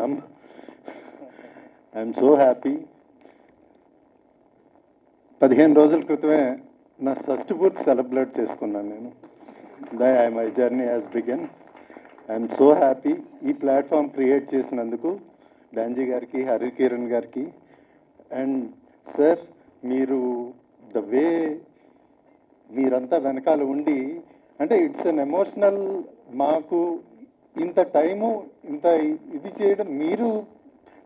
చెప్పుకుంటున్నాం. I'm so happy. 15 రోజుల క్రితమే నా షష్ఠపూర్తి సెలబ్రేట్ చేసుకున్నాను నేను. My journey has began. I'm so happy ఈ ప్లాట్ఫామ్ క్రియేట్ చేసినందుకు డాంజీ గారికి, హరికిరణ్ గారికి. అండ్ సార్, మీరు ద వే మీరంతా వెనకాల ఉండి, అంటే ఇట్స్ అన్ ఎమోషనల్, మాకు ఇంత టైము ఇంత ఇది చేయడం మీరు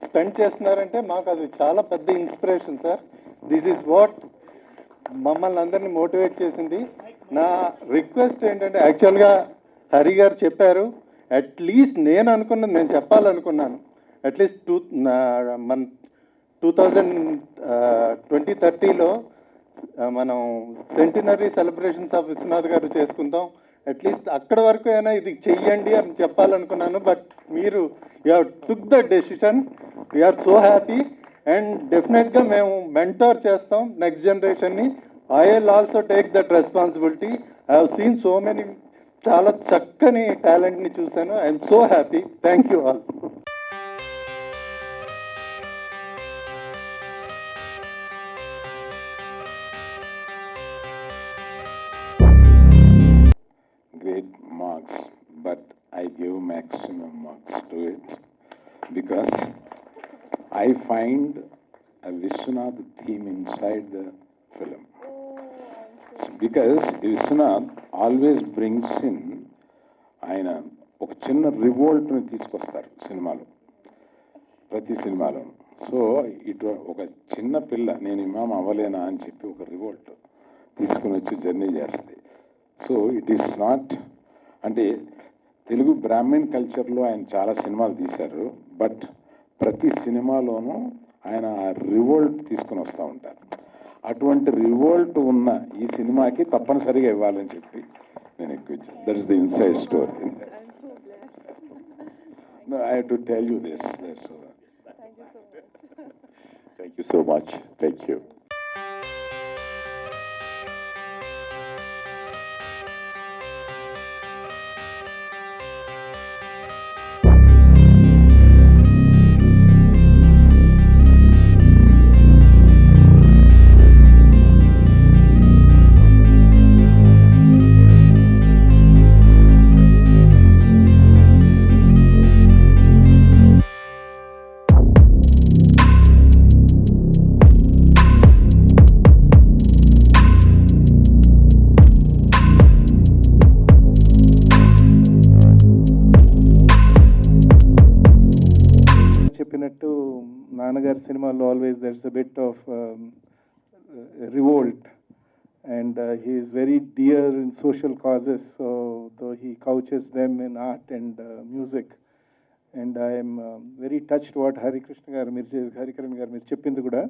స్పెండ్ చేస్తున్నారంటే మాకు అది చాలా పెద్ద inspiration sir. This is what మమ్మల్ని అందరినీ మోటివేట్ చేసింది. నా రిక్వెస్ట్ ఏంటంటే, యాక్చువల్గా హరి గారు చెప్పారు, అట్లీస్ట్ నేను అనుకున్నది నేను చెప్పాలనుకున్నాను. అట్లీస్ట్ మన 2030లో మనం సెంటినరీ సెలబ్రేషన్స్ ఆఫ్ విశ్వనాథ్ గారు చేసుకుందాం. అట్లీస్ట్ అక్కడ వరకు అయినా ఇది చెయ్యండి అని చెప్పాలనుకున్నాను. బట్ మీరు you have took the decision. We're so happy. And డెఫినెట్గా మేము మెంటోర్ చేస్తాం నెక్స్ట్ జనరేషన్ని. I will also take that responsibility. I have seen so many, చాలా చక్కని టాలెంట్ని చూశాను. I'm so happy. Thank you all. Great marks, but I give maximum marks to it because I find a Viswanath theme inside the film. Because Viswanath always brings in ఆయన ఒక చిన్న రివోల్ట్ని తీసుకొస్తారు సినిమాలో, ప్రతి సినిమాలో. సో ఇటు ఒక చిన్న పిల్ల నేను ఇమాం అవ్వలేనా అని చెప్పి ఒక రివోల్ట్ తీసుకుని వచ్చి జర్నీ చేస్తుంది. సో ఇట్ ఈస్ నాట్, అంటే తెలుగు బ్రాహ్మణ్ కల్చర్లో ఆయన చాలా సినిమాలు తీశారు, బట్ ప్రతి సినిమాలోనూ ఆయన ఆ రివోల్ట్ తీసుకుని వస్తూ ఉంటారు. అటువంటి రివోల్ట్ ఉన్న ఈ సినిమాకి తప్పనిసరిగా ఇవ్వాలని చెప్పి నేను ఎక్కువ ఇచ్చాను. That is the inside story. I have to tell you this. Thank you so much. Thank you. చెప్పినట్టు నాన్నగారి సినిమాలో always there is a bit of revolt, and he is very dear in social causes, so though he couches them in art and music. And I'm very touched what Harikiran garu మీరు చెప్పింది కూడా.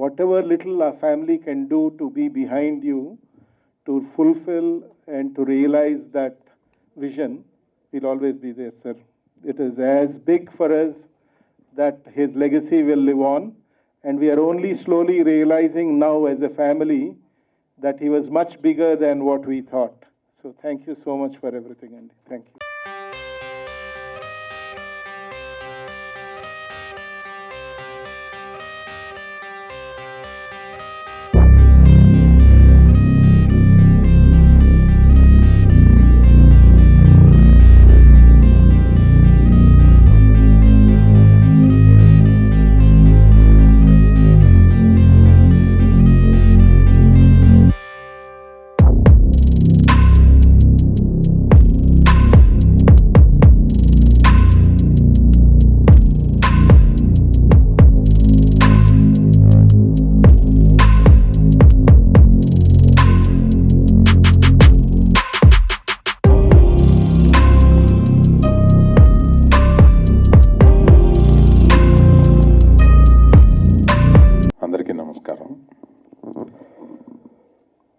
Whatever little a family can do to be behind you, to fulfil and to realise that vision, will always be there, sir. It is as big for us that his legacy will live on, and we are only slowly realizing now as a family that he was much bigger than what we thought. So thank you so much for everything, Andy. Thank you.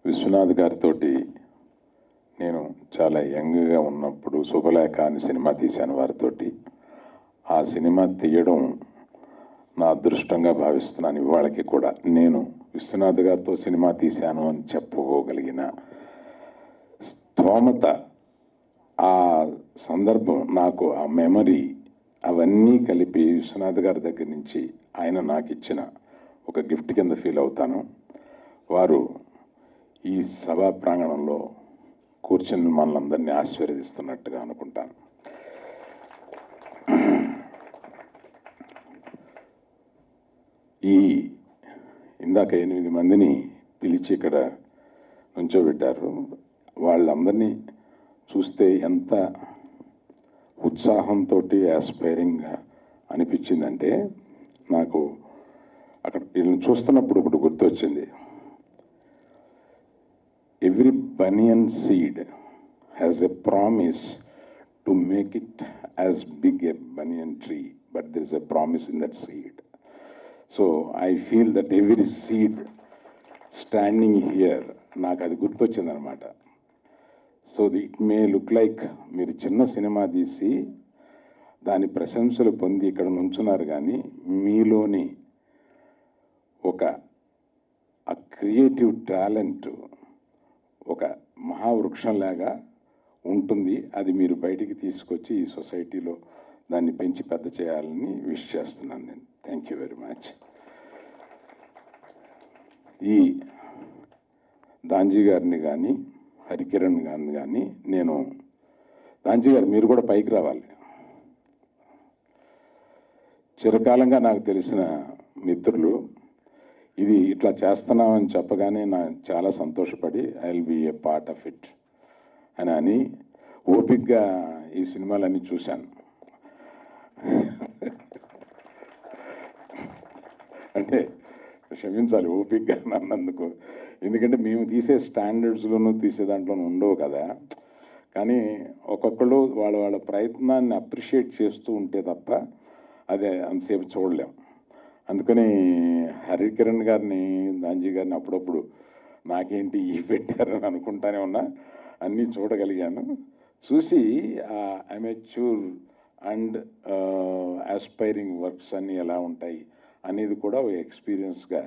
Viswanath గారితో నేను చాలా యంగ్గా ఉన్నప్పుడు శుభలేఖ అని cinema తీశాను వారితోటి. ఆ cinema తీయడం నా అదృష్టంగా భావిస్తున్నాను. ఇవాళకి కూడా నేను విశ్వనాథ్ గారితో సినిమా తీశాను అని చెప్పుకోగలిగిన స్తోమత, ఆ సందర్భం, నాకు ఆ మెమరీ అవన్నీ కలిపి విశ్వనాథ్ గారి దగ్గర నుంచి ఆయన నాకు ఇచ్చిన ఒక గిఫ్ట్ కింద ఫీల్ అవుతాను. వారు ఈ సభా ప్రాంగణంలో కూర్చొని మనలందరినీ ఆశీర్వదిస్తున్నట్టుగా అనుకుంటాను. ఈ ఇందాక 8 మందిని పిలిచి ఇక్కడ నుంచోబెట్టారు. వాళ్ళందరినీ చూస్తే ఎంత ఉత్సాహంతో ఆస్పైరింగ్గా అనిపించిందంటే, నాకు అక్కడ వీళ్ళని చూస్తున్నప్పుడు ఒకటి గుర్తొచ్చింది. Every banyan seed has a promise to make it as big a banyan tree, but there is a promise in that seed. So I feel that every seed standing here, నాకు అది గుర్తొచ్చిందనమాట. So it may look like మీరు చిన్న cinema తీసి దాని ప్రశంసలు పొంది ఇక్కడ నుంచున్నారు, కానీ మీలోని ఒక ఆ క్రియేటివ్ టాలెంట్ ఒక మహావృక్షంలాగా ఉంటుంది. అది మీరు బయటికి తీసుకొచ్చి ఈ సొసైటీలో దాన్ని పెంచి పెద్ద చేయాలని విష్ చేస్తున్నాను నేను. Thank you very much. ఈ దాంజీ గారిని కానీ హరికిరణ్ గారిని కానీ నేను, దాంజీ గారు మీరు కూడా పైకి రావాలి. చిరకాలంగా నాకు తెలిసిన మిత్రులు. ఇది ఇట్లా చేస్తున్నామని చెప్పగానే నాకు చాలా సంతోషపడి I will be a part of it అని ఓపిక్గా ఈ సినిమాలన్నీ చూశాను. అంటే క్షమించాలి ఓపిక్గా అన్నందుకు, ఎందుకంటే మేము తీసే స్టాండర్డ్స్లోనూ తీసే దాంట్లోనూ ఉండవు కదా. కానీ ఒక్కొక్కళ్ళు వాళ్ళ ప్రయత్నాన్ని అప్రిషియేట్ చేస్తూ ఉంటే తప్ప అదే అంతసేపు చూడలేం. అందుకని హరికిరణ్ గారిని దాంజీ గారిని అప్పుడప్పుడు నాకేంటి ఈ పెట్టారని అనుకుంటానే ఉన్నా, అన్నీ చూడగలిగాను. చూసి అమెచ్యూర్ అండ్ ఆస్పైరింగ్ వర్క్స్ అన్నీ ఎలా ఉంటాయి అనేది కూడా ఒక ఎక్స్పీరియన్స్గా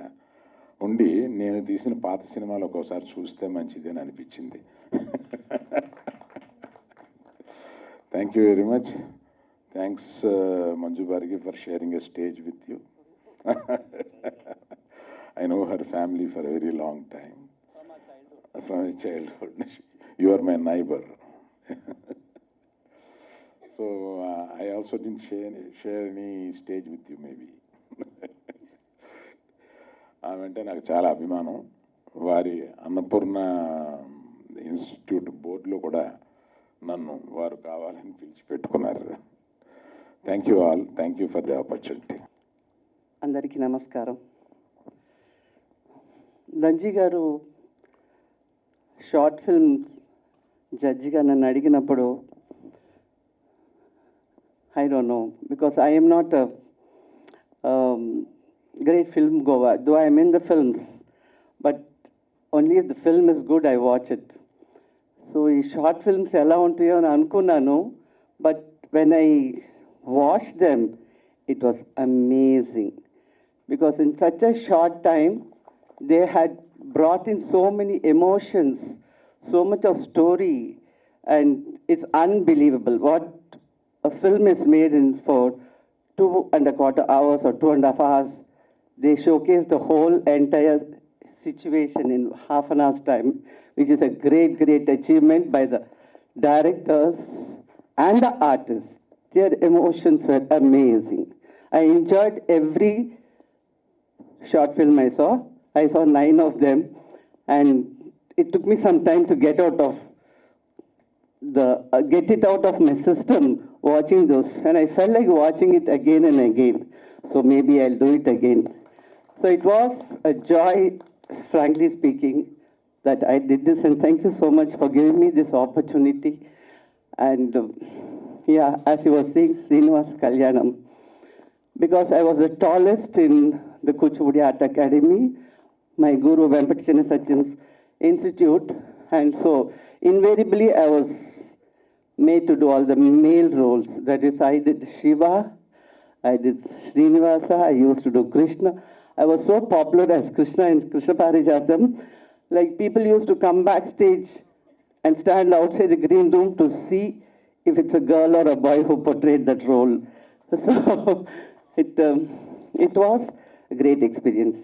ఉండి, నేను తీసిన పాత సినిమాలు ఒక్కోసారి చూస్తే మంచిది అని అనిపించింది. Thank you very much. Thanks Manju బార్గి for sharing a stage with you. I know her family for a very long time. From my childhood. You are my neighbor. So I also didn't share any stage with you maybe. ఆమెంటే నాకు చాలా అభిమానం. వారి Annapurna institute బోర్డులో కూడా నన్ను వారు కావాలని పిలిచి పెట్టుకున్నారు. Thank you all. Thank you for the opportunity. అందరికీ నమస్కారం. దంజీ గారు షార్ట్ ఫిల్మ్ జడ్జిగా నన్ను అడిగినప్పుడు I don't know, because I M not great film goer, though I am in the films, but only if the film is good I watch it. So ఈ short films ఎలా ఉంటాయో అని అనుకున్నాను, but when I watched them it was amazing, because in such a short time they had brought in so many emotions, so much of story, and it's unbelievable what a film is made in for 2.25 hours or 2.5 hours. They showcase the whole entire situation in half an hour's time, which is a great, great achievement by the directors and the artists. Their emotions were amazing. I enjoyed every short film I saw. I saw 9 of them, and it took me some time to get it out of my system watching those, and I felt like watching it again and again. So maybe I'll do it again. So it was a joy, frankly speaking, that I did this, and thank you so much for giving me this opportunity. And yeah, as you were saying, Srinivas Kalyanam, because I was the tallest in the Kuchipudi Art Academy, my guru Venkateshwara Sachin's institute, and so invariably I was made to do all the male roles. That is, I did Shiva, I did Srinivasa, I used to do Krishna. I was so popular as Krishna in Krishna Parijatam, like people used to come backstage and stand outside the green room to see if it's a girl or a boy who portrayed that role. So it was a great experience.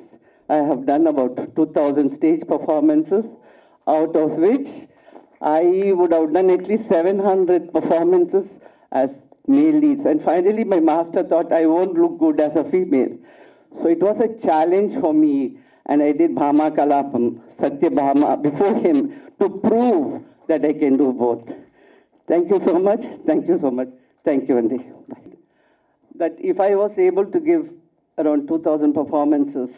I have done about 2,000 stage performances, out of which I would have done at least 700 performances as male leads. And finally, my master thought I won't look good as a female. So it was a challenge for me, and I did Bhama Kalapam, Satya Bhama, before him to prove that I can do both. Thank you so much. Thank you so much. Thank you, Andy. Bye. That if I was able to give around 2,000 performances,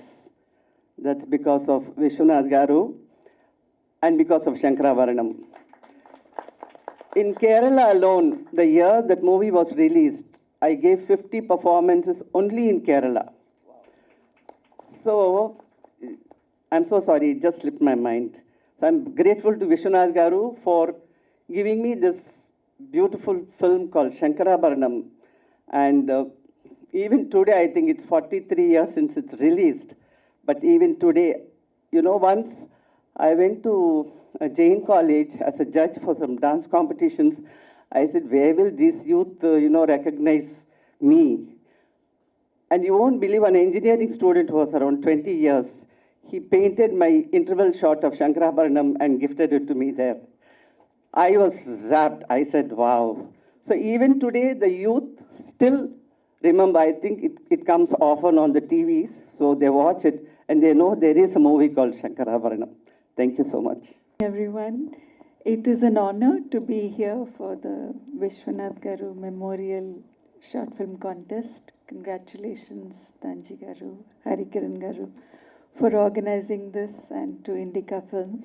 that's because of Vishwanath Garu and because of Shankaravaranam. In Kerala alone, the year that movie was released, I gave 50 performances only in Kerala. So, I'm so sorry, it just slipped my mind. So I'm grateful to Vishwanath Garu for giving me this beautiful film called Shankarabharanam. And even today, I think it's 43 years since it's released. But even today, once I went to a Jain college as a judge for some dance competitions. I said, where will this youth, recognize me? And you won't believe, an engineering student who was around 20 years, he painted my interval shot of Shankarabharanam and gifted it to me there. I was zapped. I said, wow. So even today, the youth still remember. I think it comes often on the TVs, so they watch it and they know there is a movie called Shankarabharanam. Thank you so much. Everyone, it is an honor to be here for the Vishwanath Garu Memorial Short Film Contest. Congratulations, Tanji Garu, Harikiran Garu, for organizing this, and to Indica Films.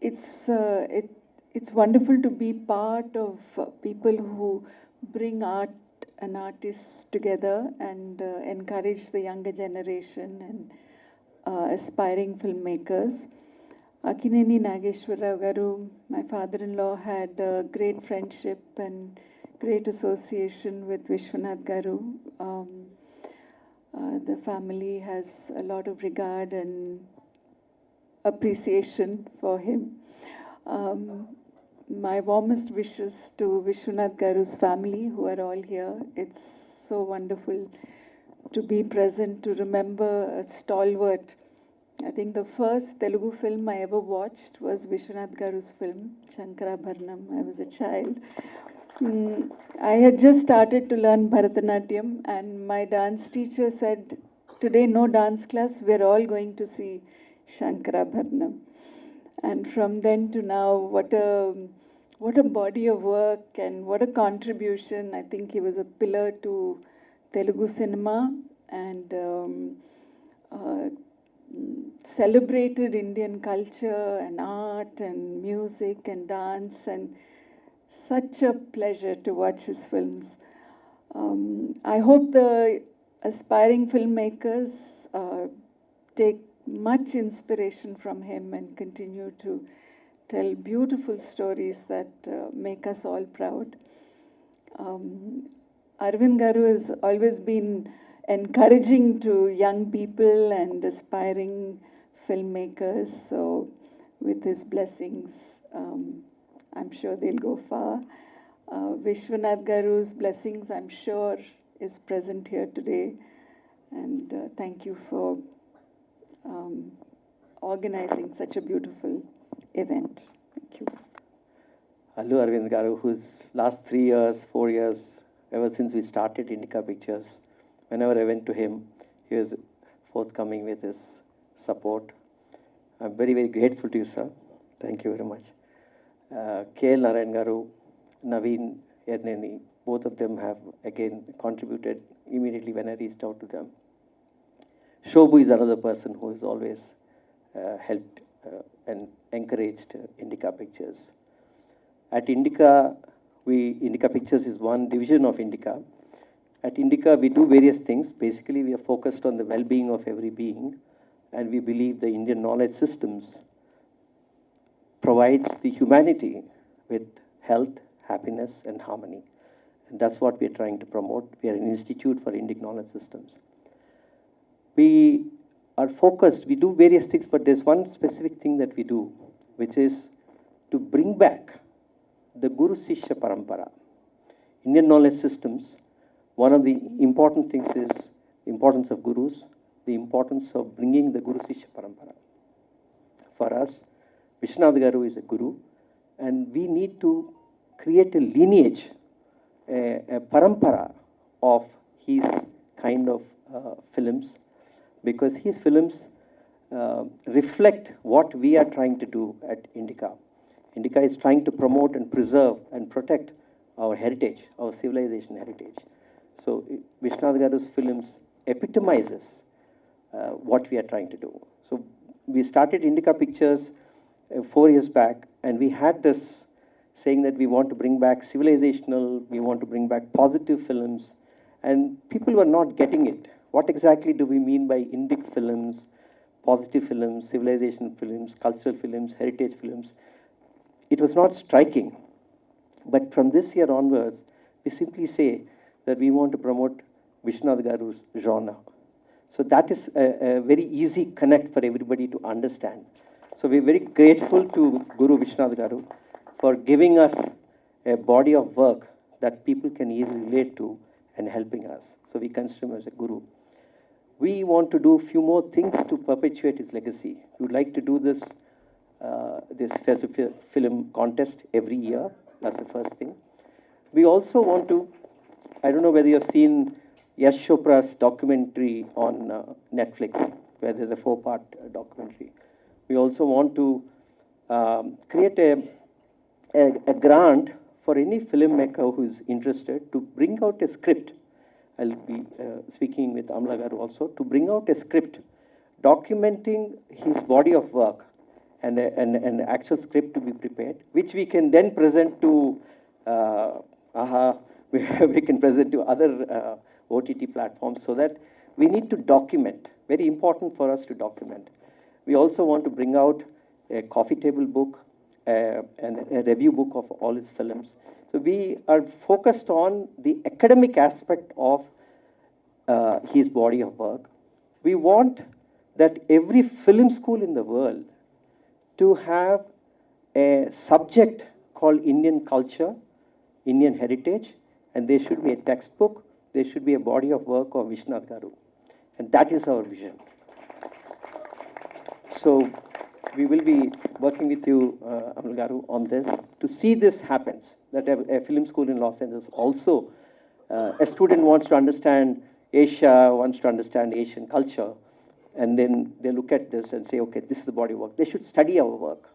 It's wonderful to be part of people who bring art and artists together and encourage the younger generation and aspiring filmmakers. Akineni Nageshwarrao Garu, my father-in-law, had a great friendship and great association with Vishwanath Garu. The family has a lot of regard and appreciation for him. My warmest wishes to Vishwanath Garu's family, who are all here. It's so wonderful to be present, to remember a stalwart. I think the first Telugu film I ever watched was Vishwanath Garu's film, Shankarabharanam. I was a child. I had just started to learn Bharatanatyam, and my dance teacher said, today no dance class, we're all going to see Shankarabharanam. And from then to now, what a body of work and what a contribution. I think he was a pillar to Telugu cinema and celebrated Indian culture and art and music and dance, and such a pleasure to watch his films. I hope the aspiring filmmakers take much inspiration from him and continue to tell beautiful stories that make us all proud. Arvind Garu has always been encouraging to young people and aspiring filmmakers. So with his blessings, I'm sure they'll go far. Vishwanath Garu's blessings, I'm sure, is present here today. And thank you for organizing such a beautiful event. Thank you. Allu Arvind Garu, whose last 3 years, 4 years, ever since we started Indica Pictures, whenever I went to him, he was forthcoming with his support. I'm very, very grateful to you, sir. Thank you very much. K.L. Narayan Garu, Naveen Erneni, both of them have again contributed immediately when I reached out to them. Shobhu is another person who has always helped and encouraged Indica Pictures. At Indica, Indica Pictures is one division of Indica. At Indica, we do various things. Basically, we are focused on the well-being of every being, and we believe the Indian knowledge systems provides the humanity with health, happiness, and harmony. And that's what we are trying to promote. We are an institute for Indic knowledge systems. We are focused, we do various things, but there's one specific thing that we do, which is to bring back the Guru Sishya Parampara. Indian knowledge systems, one of the important things is the importance of gurus, the importance of bringing the Guru Sishya Parampara. For us, Vishwanath Garu is a guru, and we need to create a lineage, a parampara of his kind of films, because his films reflect what we are trying to do at Indica. Indica is trying to promote and preserve and protect our heritage, our civilization heritage. So Vishwanath Garu's films epitomizes what we are trying to do. So we started Indica Pictures 4 years back, and we had this saying that we want to bring back civilizational, we want to bring back positive films, and people were not getting it. What exactly do we mean by Indic films, positive films, civilization films, cultural films, heritage films? It was not striking. But from this year onwards, we simply say that we want to promote Vishwanath Garu's genre. So that is a very easy connect for everybody to understand. So we're very grateful to Guru Vishwanath Garu for giving us a body of work that people can easily relate to and helping us. So we consider him as a guru. We want to do a few more things to perpetuate his legacy. We would like to do this festival film contest every year. That's the first thing. We also want to, I don't know whether you have seen Yash Chopra's documentary on Netflix, where there's a 4-part documentary. We also want to create a grant for any filmmaker who is interested to bring out a script. I'll be speaking with Amla Garu also, to bring out a script documenting his body of work and an actual script to be prepared, which we can then present to we can present to other OTT platforms, so that we need to document. Very important for us to document. We also want to bring out a coffee table book and a review book of all his films. So we are focused on the academic aspect of his body of work. We want that every film school in the world to have a subject called Indian culture, Indian heritage, and there should be a textbook, there should be a body of work of Vishwanath Garu. And that is our vision. So we will be working with you, Amal Garu, on this to see this happens, that a film school in Los Angeles also, a student wants to understand Asia, wants to understand Asian culture, and then they look at this and say, okay, this is the body of work. They should study our work.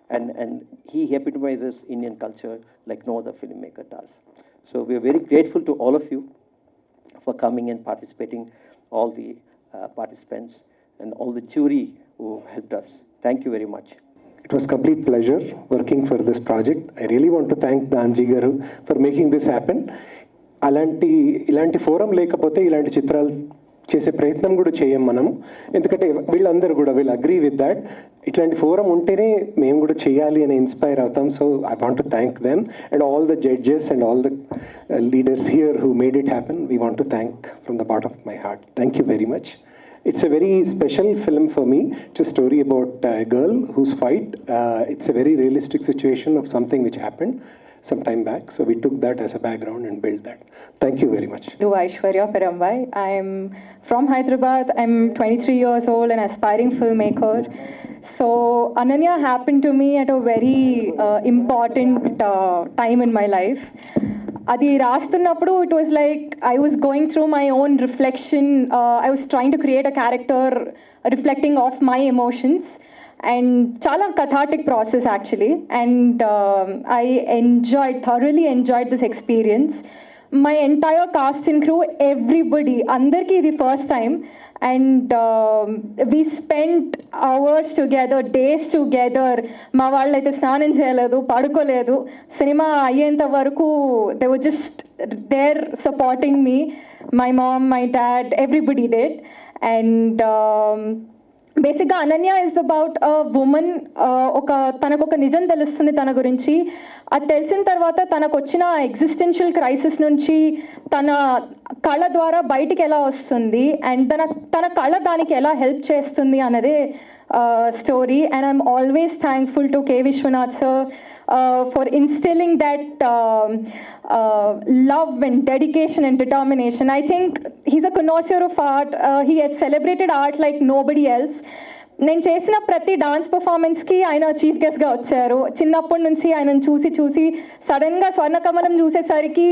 And he epitomizes Indian culture like no other filmmaker does. So we are very grateful to all of you for coming and participating, all the participants and all the jury who helped us. Thank you very much. It was complete pleasure working for this project. I really want to thank Danji Garu for making this happen. ఇలాంటి forum లేకపోతే ఇలాంటి చిత్రాలు చేసే ప్రయత్నం కూడా చేయం మనము, ఎందుకంటే వీళ్ళందరూ కూడా విల్ అగ్రీ విత్ దాట్. ఇట్లాంటి ఫోరం ఉంటేనే మేము కూడా చేయాలి అని ఇన్స్పైర్ అవుతాం. So I want to thank them and all the judges and all the leaders here who made it happen. We want to thank from the bottom of my heart. Thank you very much. It's a very special film for me. It's a story about a girl whose fight. It's a very realistic situation of something which happened some time back. So we took that as a background and built that. Thank you very much. To Aishwarya Perambai. I'm from Hyderabad. I'm 23 years old, an aspiring filmmaker. So Ananya happened to me at a very important time in my life. అది రాస్తున్నప్పుడు it was like I was going through my own reflection. I was trying to create a character reflecting off my emotions, and చాలా cathartic process actually, and I thoroughly enjoyed this experience. My entire cast and crew, everybody, అందరికీ ఇది first time, and we spent hours together, days together. మా వాళ్ళు అయితే స్నానం చేయలేదు, పడుకోలేదు. Cinema అయ్యేంత వరకు they were just there supporting me. My mom, my dad, everybody did. And బేసిక్గా Ananya is about a women. తనకు ఒక నిజం తెలుస్తుంది తన గురించి. అది తెలిసిన తర్వాత తనకు వచ్చిన ఎగ్జిస్టెన్షియల్ క్రైసిస్ నుంచి తన కళ ద్వారా బయటికి ఎలా వస్తుంది, అండ్ తన కళ దానికి ఎలా హెల్ప్ చేస్తుంది అన్నదే story. And I'm always thankful to K Viswanath sir, for instilling that love and dedication and determination. I think he's a connoisseur of art. He has celebrated art like nobody else. నేను చేసిన ప్రతి dance పర్ఫార్మెన్స్కి ఆయన chief గెస్ట్గా వచ్చారు. చిన్నప్పటి నుంచి ఆయనను చూసి చూసి సడన్గా స్వర్ణకమలం చూసేసరికి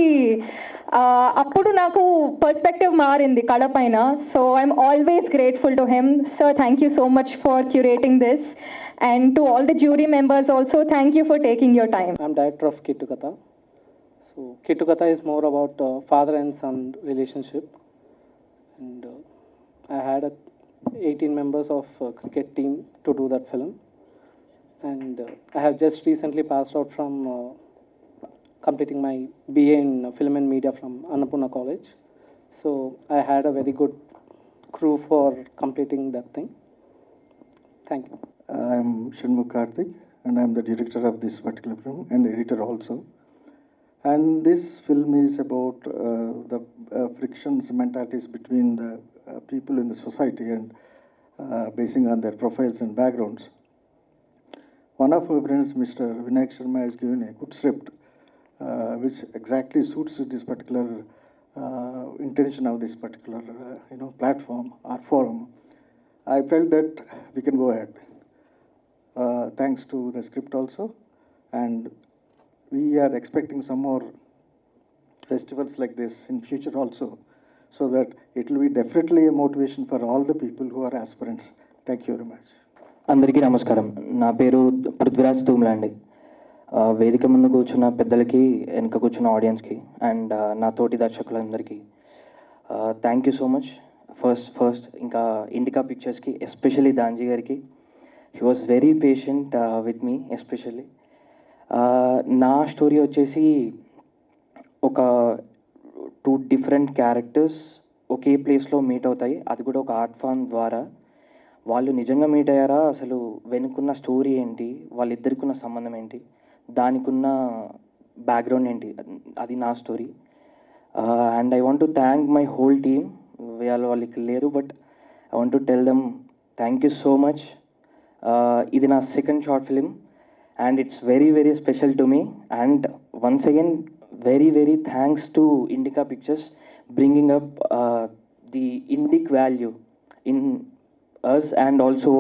అప్పుడు నాకు పర్స్పెక్టివ్ మారింది కళ పైన. So I'm always grateful to him. Sir, thank you so much for curating this. And to all the jury members also, thank you for taking your time. I'm director of Kittu Katha. So Kittu Katha is more about father and son relationship. And I had 18 members of cricket team to do that film. And I have just recently passed out from completing my BA in Film and Media from Annapurna College. So I had a very good crew for completing that thing. Thank you. I'm Shanmugh Karthik, and I'm the director of this particular film and editor also. And this film is about the frictions, mentalities between the people in the society and basing on their profiles and backgrounds. One of our friends, Mr. Vinayak Sharma, has given a good script which exactly suits this particular intention of this particular platform or forum. I felt that we can go ahead. Thanks to the script also, and we are expecting some more festivals like this in future also, so that it will be definitely a motivation for all the people who are aspirants. Thank you very much. అందరికీ నమస్కారం. నా పేరు పృథ్వీరాజ్ తూమ్లా అండి. వేదిక ముందు కూర్చున్న పెద్దలకి, వెనక కూర్చున్న ఆడియన్స్కి, అండ్ నా తోటి దర్శకులందరికీ thank you so much. First ఇంకా ఇండికా పిక్చర్స్కి, ఎస్పెషల్లీ దాంజీ గారికి. He was very patient with me especially. నా స్టోరీ వచ్చేసి ఒక 2 డిఫరెంట్ క్యారెక్టర్స్ ఒకే ప్లేస్లో మీట్ అవుతాయి, అది కూడా ఒక ఆర్ట్ ఫామ్ ద్వారా. వాళ్ళు నిజంగా మీట్ అయ్యారా, అసలు వెనుకున్న స్టోరీ ఏంటి, వాళ్ళిద్దరికి ఉన్న సంబంధం ఏంటి, దానికి ఉన్న బ్యాక్గ్రౌండ్ ఏంటి, అది నా story. And I want to thank my whole team. వాళ్ళకి లేరు, but I want to tell them thank you so much. ఇది నా second short film and it's very, very special to me. And once again, very, very thanks to Indica Pictures bringing up the Indic value in us and also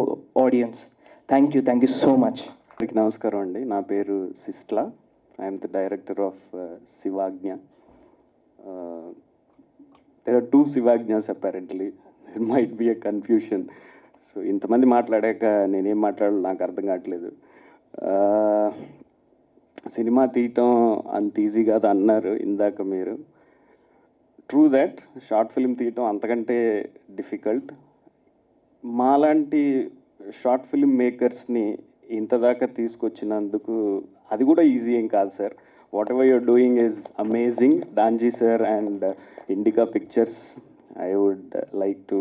audience. Thank you so much. నమస్కారం అండి. నా పేరు Sistla. I'm the director of Shivagna. there are 2 శివాజ్ఞాస్ apparently. there might be a confusion. So ఇంతమంది మాట్లాడాక నేనేం మాట్లాడాలో నాకు అర్థం కావట్లేదు. సినిమా తీయటం అంత ఈజీ కాదు అన్నారు ఇందాక మీరు. ట్రూ దట్ షార్ట్ ఫిల్మ్ తీయటం అంతకంటే డిఫికల్ట్. మాలాంటి షార్ట్ ఫిల్మ్ మేకర్స్ని ఇంతదాకా తీసుకొచ్చినందుకు అది కూడా ఈజీ ఏం కాదు sir. Whatever you're doing is amazing. Danji sir and Indica pictures, I would like to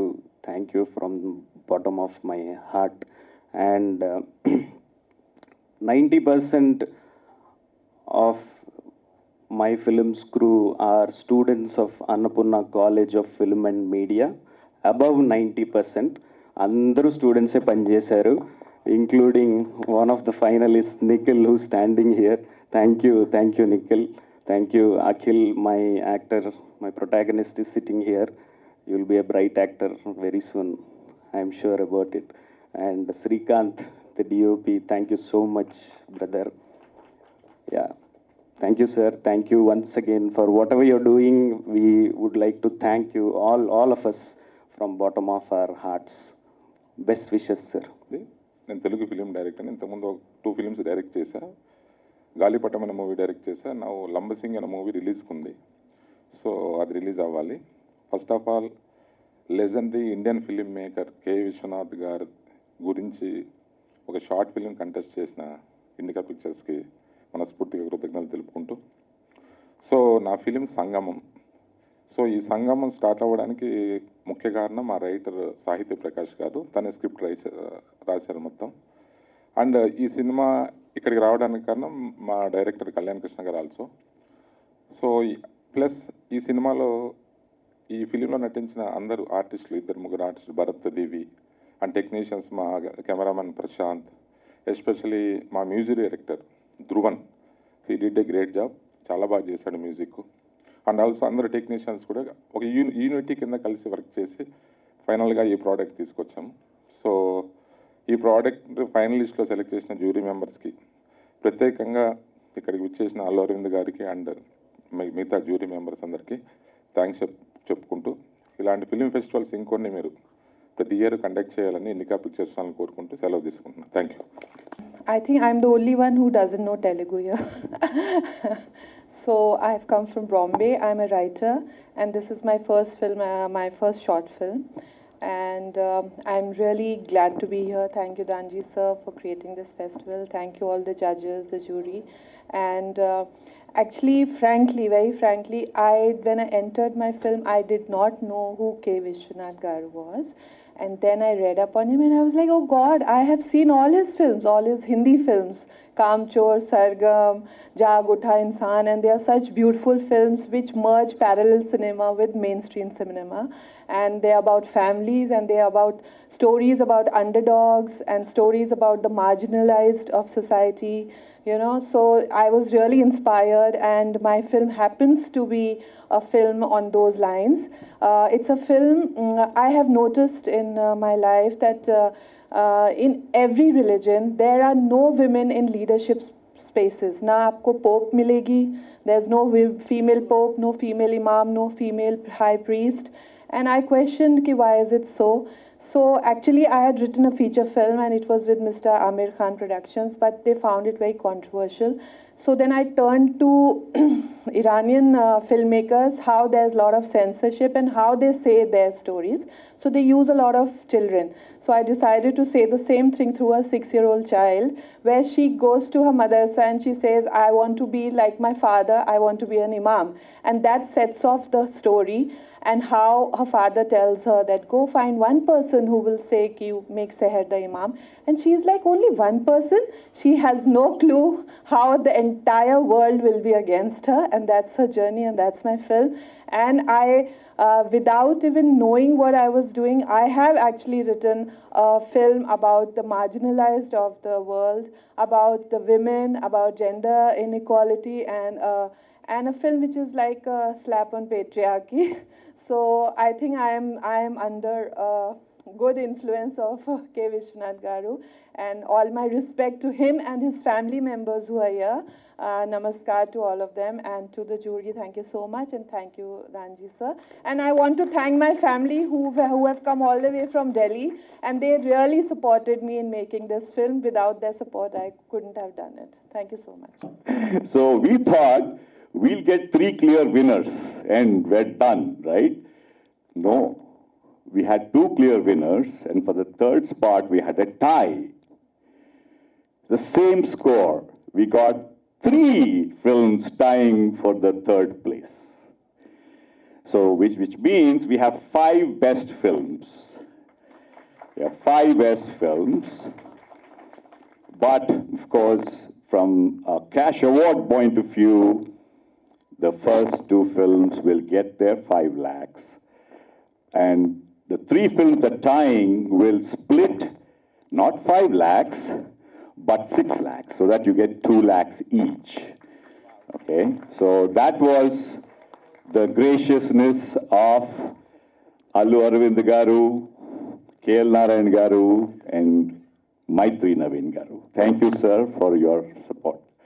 thank you from bottom of my heart. And 90% of my film's crew are students of Annapurna College of Film and Media. Above 90%. అందరూ స్టూడెంట్సే పనిచేశారు, including one of the finalist Nikhil, who standing here. Thank you Nikhil. Thank you Akhil, my actor, my protagonist is sitting here. You will be a bright actor very soon. I am sure about it. And Srikanth, the DOP, thank you so much, brother. Yeah, thank you, sir. Thank you once again for whatever you're doing. We would like to thank you, all of us, from bottom of our hearts. Best wishes, sir. నేను Telugu film director. ఇంతకుముందు 2 films direct చేశా. గాలిపటం అనే movie direct చేశా. నా లంబసింగ్ అనే movie రిలీజ్కి ఉంది. సో అది రిలీజ్ అవ్వాలి. First of all, legendary Indian film maker K Viswanath గారి గురించి ఒక షార్ట్ ఫిలిం కంటెస్ట్ చేసిన ఇండికా పిక్చర్స్కి మనస్ఫూర్తిగా కృతజ్ఞతలు తెలుపుకుంటూ, సో నా ఫిలిం సంగమం. సో ఈ సంగమం స్టార్ట్ అవ్వడానికి ముఖ్య కారణం మా రైటర్ సాహిత్య ప్రకాష్ కాదు, తనే స్క్రిప్ట్ రాశారు మొత్తం. అండ్ ఈ సినిమా ఇక్కడికి రావడానికి కారణం మా డైరెక్టర్ కళ్యాణ్ కృష్ణ గారు ఆల్సో. సో ప్లస్ ఈ సినిమాలో, ఈ ఫిలింలో నటించిన అందరూ ఆర్టిస్టులు, 2-3 ఆర్టిస్టులు, భరత్, దేవి, అండ్ టెక్నీషియన్స్ మా కెమెరామెన్ ప్రశాంత్, ఎస్పెషలీ మా music director Dhruvan, he did a great job, చాలా బాగా చేశాడు మ్యూజిక్. అండ్ ఆల్సో అందరు టెక్నీషియన్స్ కూడా ఒక యూనిటీ కింద కలిసి వర్క్ చేసి ఫైనల్గా ఈ ప్రోడక్ట్ తీసుకొచ్చాము. సో ఈ ప్రోడక్ట్ ఫైనలిస్ట్లో సెలెక్ట్ చేసిన జ్యూరీ మెంబర్స్కి ప్రత్యేకంగా ఇక్కడికి విచ్చేసిన అల్లు అరవింద్ గారికి అండ్ మిగతా జ్యూరీ మెంబర్స్ అందరికీ థ్యాంక్స్ చెప్పుకుంటూ, ఇలాంటి ఫిలిం ఫెస్టివల్స్ ఇంకొన్ని మీరు ప్రతి ఇయర్ కండక్ట్ చేయాలని ఇండికా పిక్చర్స్ వాళ్ళని కోరుకుంటూ సెలవు తీసుకుంటున్నాను. Thank you. I think I'm the only one who doesn't know Telugu here. So I've come from Bombay. I'm a writer, and this is my first film, my first short film. And I'm really glad to be here. Thank you, Danji sir, for creating this festival. Thank you all the judges, the jury. And actually, frankly, very frankly, when I entered my film, I did not know who K. Vishwanath Garu was. And then I read up on him and I was like, oh God, I have seen all his films, all his Hindi films, Kamchor, Sargam, Jag Utha Insan, and they are such beautiful films which merge parallel cinema with mainstream cinema. And they are about families, and they are about stories about underdogs and stories about the marginalized of society, you know. So I was really inspired, and my film happens to be a film on those lines. It's a film I have noticed in my life that in every religion there are no women in leadership spaces. Na aapko pope milegi, there's no female pope, no female imam, no female high priest. And I questioned ki why is it so. So actually I had written a feature film and it was with Mr. Amir Khan Productions, but they found it very controversial. So then I turned to Iranian filmmakers, how there's a lot of censorship and how they say their stories. So they use a lot of children. So I decided to say the same thing through a 6-year-old child, where she goes to her madrasa and she says, I want to be like my father, I want to be an imam. And that sets off the story, and how her father tells her that go find one person who will say ki you make Seher the imam. And she's like, only one person? She has no clue how the entire world will be against her, and that's her journey, and that's my film. And I, without even knowing what I was doing, I have actually written a film about the marginalized of the world, about the women, about gender inequality, and a film which is like a slap on patriarchy. So I think I am under good influence of K. Vishwanath Garu, and all my respect to him and his family members who are here. Namaskar to all of them, and to the jury, thank you so much, and thank you, Danji sir. And I want to thank my family who have come all the way from Delhi, and they really supported me in making this film. Without their support, I couldn't have done it. Thank you so much. So we thought we'll get 3 clear winners and we're done, right? No. We had 2 clear winners, and for the third spot, we had a tie. The same score. We got 3 films tying for the third place. So, which means we have 5 best films. We have 5 best films. But, of course, from a cash award point of view, the first 2 films will get their 5 lakhs. And the 3 films that are tying will split not 5 lakhs, but 6 lakhs, so that you get 2 lakhs each. Okay, so that was the graciousness of Allu Aravind Garu, K.L. Narayan Garu, and Maitri Naveen Garu. Thank you, sir, for your support.